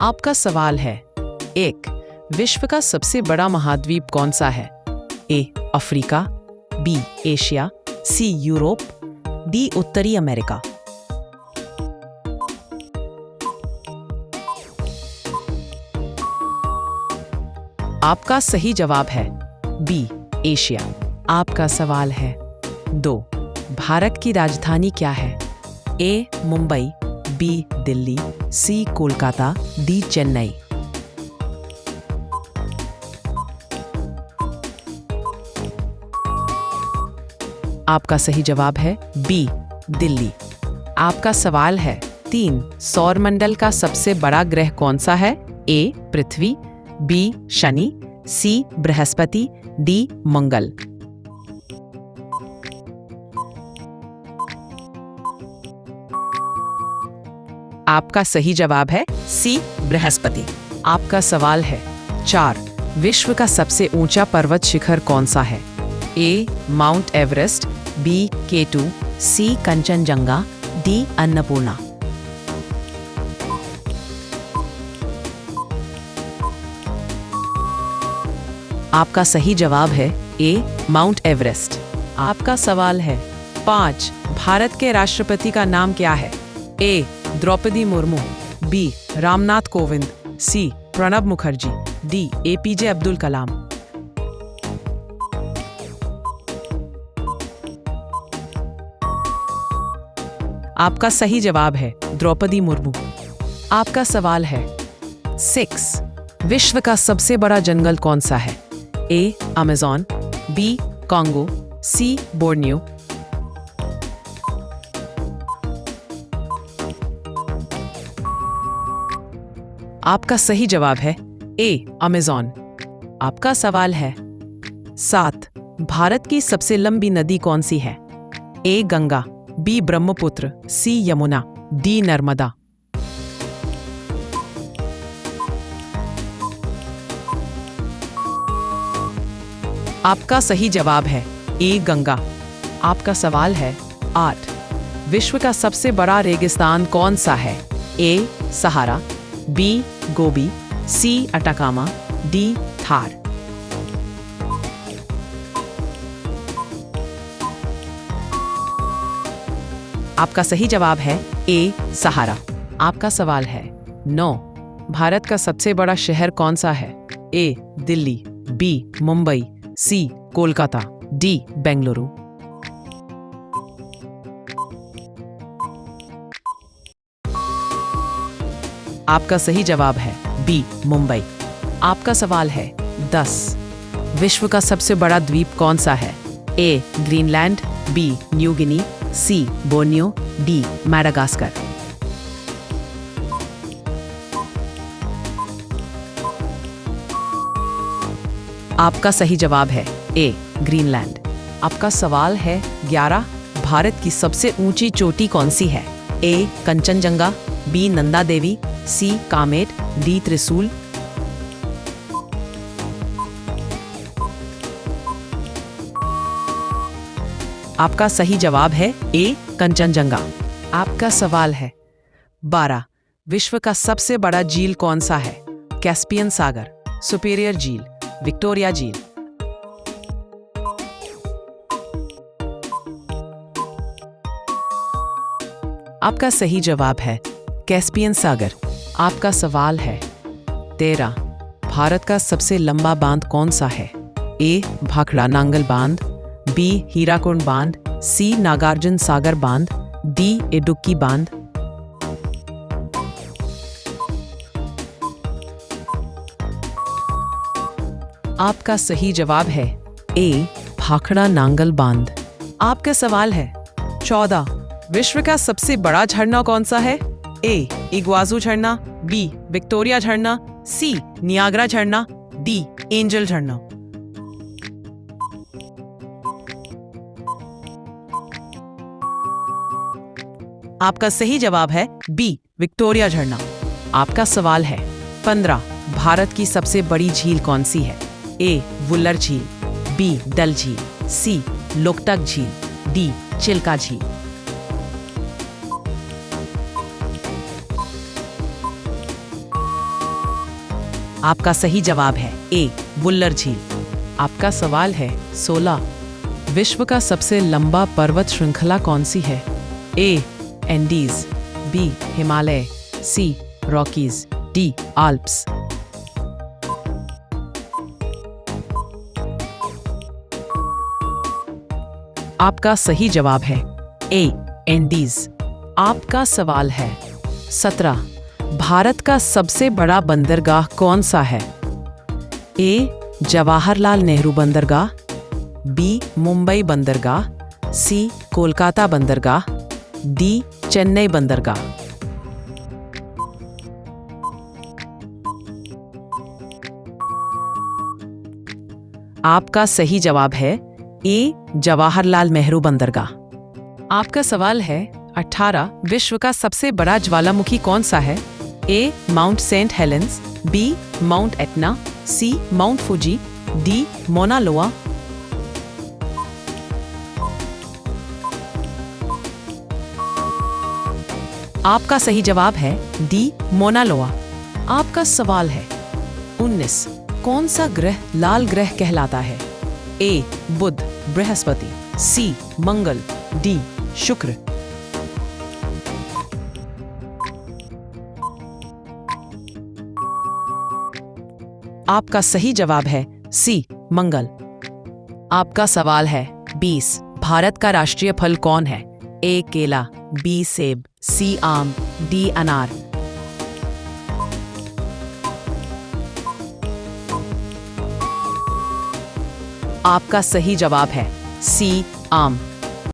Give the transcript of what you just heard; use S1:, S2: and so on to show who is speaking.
S1: आपका सवाल है, एक, विश्व का सबसे बड़ा महाद्वीप कौन सा है? A Africa, B Asia, C Europe, D उत्तरी अमेरिका। आपका सही जवाब है बी एशिया। आपका सवाल है 2, भारत की राजधानी क्या है? ए मुंबई, बी दिल्ली, सी कोलकाता, डी चेन्नई। आपका सही जवाब है बी दिल्ली। आपका सवाल है 3, सौरमंडल का सबसे बड़ा ग्रह कौन सा है? ए पृथ्वी, बी शनि, सी बृहस्पति, डी मंगल। आपका सही जवाब है सी बृहस्पति। आपका सवाल है 4, विश्व का सबसे ऊंचा पर्वत शिखर कौन सा है? A mount Everest, B K2, C Kanchenjunga, D Annapurna. आपका सही जवाब है ए माउंट एवरेस्ट। आपका सवाल है 5, भारत के राष्ट्रपति का नाम क्या है? ए द्रौपदी मुर्मू, बी रामनाथ कोविंद, सी प्रणब मुखर्जी, डी APJ अब्दुल कलाम। आपका सही जवाब है द्रौपदी मुर्मू। आपका सवाल है 6, विश्व का सबसे बड़ा जंगल कौन सा है? ए अमेज़न, बी कांगो, सी बोर्नियो। आपका सही जवाब है ए अमेज़न। आपका सवाल है 7, भारत की सबसे लंबी नदी कौन सी है? ए गंगा, बी ब्रह्मपुत्र, सी यमुना, डी नर्मदा। आपका सही जवाब है ए गंगा। आपका सवाल है 8, विश्व का सबसे बड़ा रेगिस्तान कौन सा है? ए सहारा, बी गोबी, सी अटाकामा, डी थार। आपका सही जवाब है ए सहारा। आपका सवाल है 9, भारत का सबसे बड़ा शहर कौन सा है? ए दिल्ली, बी मुंबई, सी कोलकाता, डी बेंगलुरु। आपका सही जवाब है बी मुंबई। आपका सवाल है 10, विश्व का सबसे बड़ा द्वीप कौन सा है? ए ग्रीनलैंड, बी न्यू गिनी, सी बोर्नियो, डी मैडागास्कर। आपका सही जवाब है ए ग्रीनलैंड। आपका सवाल है 11, भारत की सबसे ऊंची चोटी कौन सी है? ए कंचनजंगा, बी नंदा देवी, सी कामेट, डी त्रिशूल। आपका सही जवाब है ए कंचनजंगा। आपका सवाल है 12, विश्व का सबसे बड़ा झील कौन सा है? कैस्पियन सागर, सुपीरियर झील, विक्टोरिया झील। आपका सही जवाब है कैस्पियन सागर। आपका सवाल है 13, भारत का सबसे लंबा बांध कौन सा है? ए भाखड़ा नांगल बांध, बी हीराकुंड बांध, सी नागार्जुन सागर बांध, डी इडुक्की बांध। आपका सही जवाब है ए भाखड़ा नांगल बांध। आपका सवाल है 14, विश्व का सबसे बड़ा झरना कौन सा है? ए इग्वाजू झरना, बी विक्टोरिया झरना, सी नियाग्रा झरना, डी एंजल झरना। आपका सही जवाब है बी विक्टोरिया झरना। आपका सवाल है 15, भारत की सबसे बड़ी झील कौन सी है? ए वुल्लर झील, बी डल झील, सी लोकटक झील, डी चिल्का झील। आपका सही जवाब है ए वुल्लर झील। आपका सवाल है 16। विश्व का सबसे लंबा पर्वत श्रृंखला कौन सी है? ए एंडीज, बी हिमालय, सी रॉकीज, डी आल्प्स। आपका सही जवाब है ए एंडीज। आपका सवाल है 17। भारत का सबसे बड़ा बंदरगाह कौन सा है? ए जवाहरलाल नेहरू बंदरगाह, बी मुंबई बंदरगाह, सी कोलकाता बंदरगाह, डी चेन्नई बंदरगाह। आपका सही जवाब है ए जवाहरलाल नेहरू बंदरगाह। आपका सवाल है 18। विश्व का सबसे बड़ा ज्वालामुखी कौन सा है? A Mount Saint Helens, B Mount Etna, C Mount Fuji, D Mauna Loa. आपका सही जवाब है डी मोना लोआ। आपका सवाल है 19। कौन सा ग्रह लाल ग्रह कहलाता है? ए बुध, बृहस्पति, सी मंगल, डी शुक्र। आपका सही जवाब है सी मंगल। आपका सवाल है 20। भारत का राष्ट्रीय फल कौन है? ए केला, बी सेब, सी आम, डी अनार। आपका सही जवाब है सी आम।